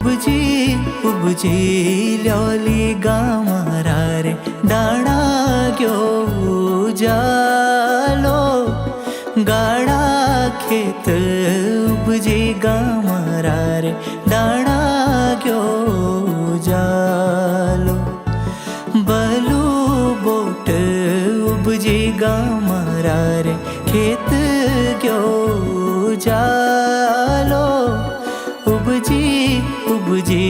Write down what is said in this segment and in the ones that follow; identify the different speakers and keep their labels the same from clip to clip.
Speaker 1: उपजी उपजी ल्योली गामारा रे डाणा गयो जालो गाड़ा खेत उपजी गामारा रे डाणा गयो जालो बलू बोट उपजी गामारा रे खेत गयो जालो उपजी उपजी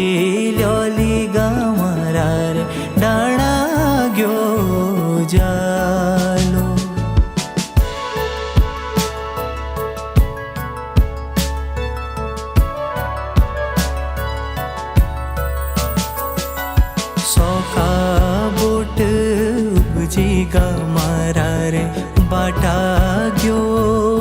Speaker 1: ल्योली गामारा रे डाणा गयो जालो सौखा बोट उपजी गामारा रे बाटा गयो